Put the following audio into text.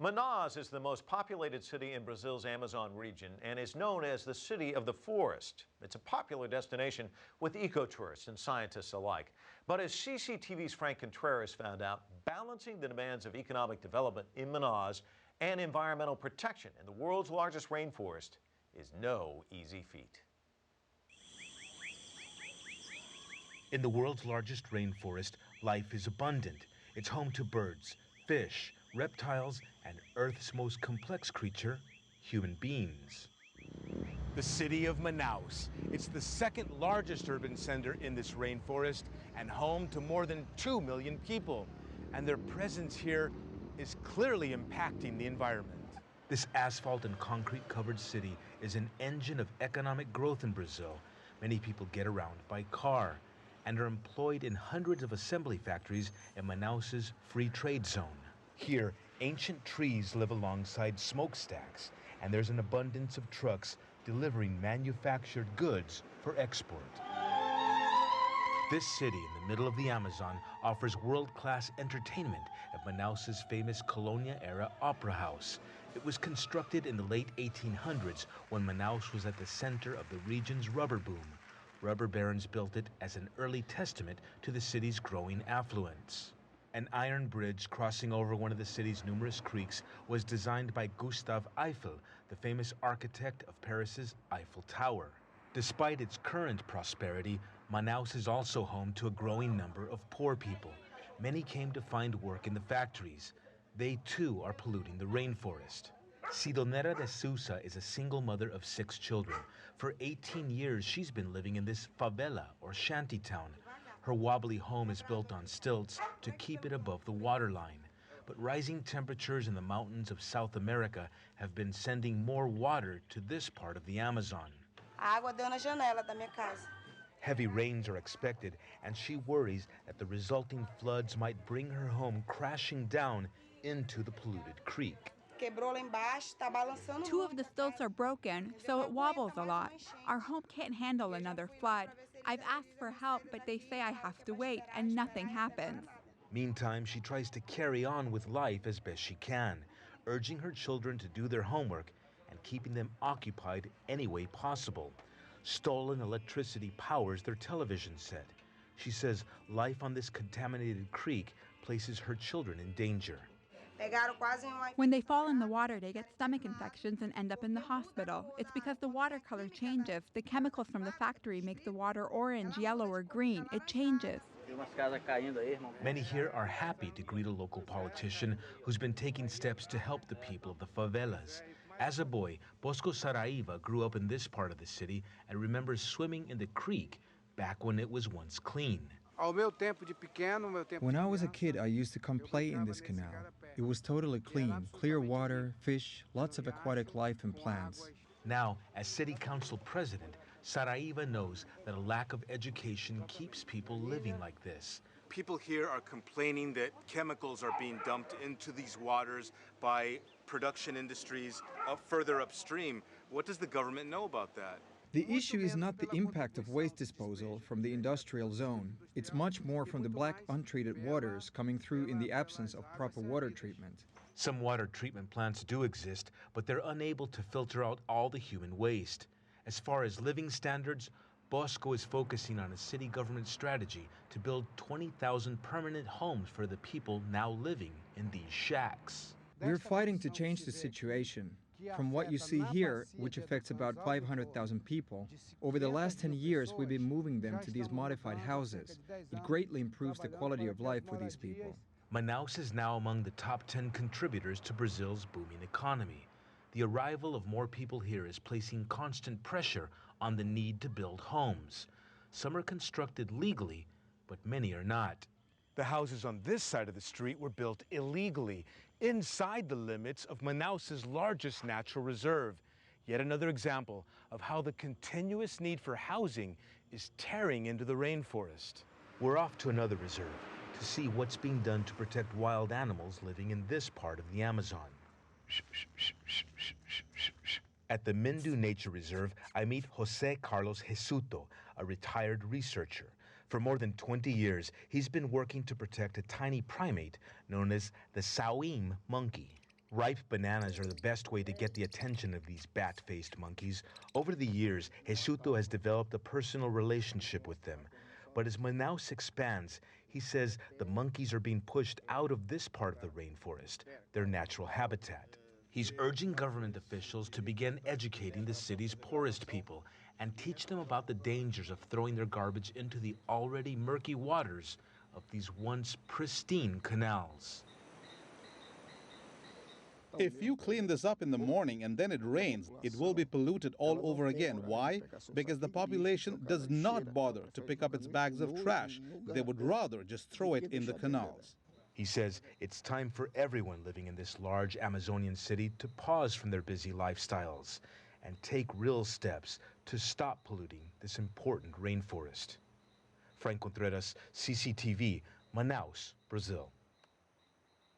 Manaus is the most populated city in Brazil's Amazon region and is known as the city of the forest. It's a popular destination with ecotourists and scientists alike. But as CCTV's Frank Contreras found out, balancing the demands of economic development in Manaus and environmental protection in the world's largest rainforest is no easy feat. In the world's largest rainforest, life is abundant. It's home to birds, fish, reptiles, and Earth's most complex creature, human beings. The city of Manaus. It's the second largest urban center in this rainforest and home to more than 2 million people. And their presence here is clearly impacting the environment. This asphalt and concrete covered city is an engine of economic growth in Brazil. Many people get around by car and are employed in hundreds of assembly factories in Manaus's free trade zone. Here, ancient trees live alongside smokestacks, and there's an abundance of trucks delivering manufactured goods for export. This city in the middle of the Amazon offers world-class entertainment at Manaus's famous Colônia-era Opera House. It was constructed in the late 1800s when Manaus was at the center of the region's rubber boom. Rubber barons built it as an early testament to the city's growing affluence. An iron bridge crossing over one of the city's numerous creeks was designed by Gustave Eiffel, the famous architect of Paris's Eiffel Tower. Despite its current prosperity, Manaus is also home to a growing number of poor people. Many came to find work in the factories. They too are polluting the rainforest. Sidonera de Sousa is a single mother of 6 children. For 18 years, she's been living in this favela or shantytown. Her wobbly home is built on stilts to keep it above the waterline. But rising temperatures in the mountains of South America have been sending more water to this part of the Amazon. Heavy rains are expected, and she worries that the resulting floods might bring her home crashing down into the polluted creek. 2 of the stilts are broken, so it wobbles a lot. Our home can't handle another flood. I've asked for help, but they say I have to wait, and nothing happens. Meantime, she tries to carry on with life as best she can, urging her children to do their homework and keeping them occupied any way possible. Stolen electricity powers their television set. She says life on this contaminated creek places her children in danger. When they fall in the water, they get stomach infections and end up in the hospital. It's because the water color changes. The chemicals from the factory make the water orange, yellow, or green. It changes. Many here are happy to greet a local politician who's been taking steps to help the people of the favelas. As a boy, Bosco Saraiva grew up in this part of the city and remembers swimming in the creek back when it was once clean. When I was a kid, I used to come play in this canal. It was totally clean, clear water, fish, lots of aquatic life and plants. Now, as city council president, Saraiva knows that a lack of education keeps people living like this. People here are complaining that chemicals are being dumped into these waters by production industries further upstream. What does the government know about that? The issue is not the impact of waste disposal from the industrial zone. It's much more from the black untreated waters coming through in the absence of proper water treatment. Some water treatment plants do exist, but they're unable to filter out all the human waste. As far as living standards, Bosco is focusing on a city government strategy to build 20,000 permanent homes for the people now living in these shacks. We're fighting to change the situation. From what you see here, which affects about 500,000 people, over the last 10 years we've been moving them to these modified houses. It greatly improves the quality of life for these people. Manaus is now among the top 10 contributors to Brazil's booming economy. The arrival of more people here is placing constant pressure on the need to build homes. Some are constructed legally, but many are not. The houses on this side of the street were built illegally, inside the limits of Manaus's largest natural reserve. Yet another example of how the continuous need for housing is tearing into the rainforest. We're off to another reserve to see what's being done to protect wild animals living in this part of the Amazon. At the Mindu Nature Reserve, I meet Jose Carlos Jesuto, a retired researcher. For more than 20 years, he's been working to protect a tiny primate known as the Sauim monkey. Ripe bananas are the best way to get the attention of these bat-faced monkeys. Over the years, Jesuto has developed a personal relationship with them. But as Manaus expands, he says the monkeys are being pushed out of this part of the rainforest, their natural habitat. He's urging government officials to begin educating the city's poorest people and teach them about the dangers of throwing their garbage into the already murky waters of these once pristine canals. If you clean this up in the morning and then it rains, it will be polluted all over again. Why? Because the population does not bother to pick up its bags of trash. They would rather just throw it in the canals. He says it's time for everyone living in this large Amazonian city to pause from their busy lifestyles and take real steps to stop polluting this important rainforest. Frank Contreras, CCTV, Manaus, Brazil.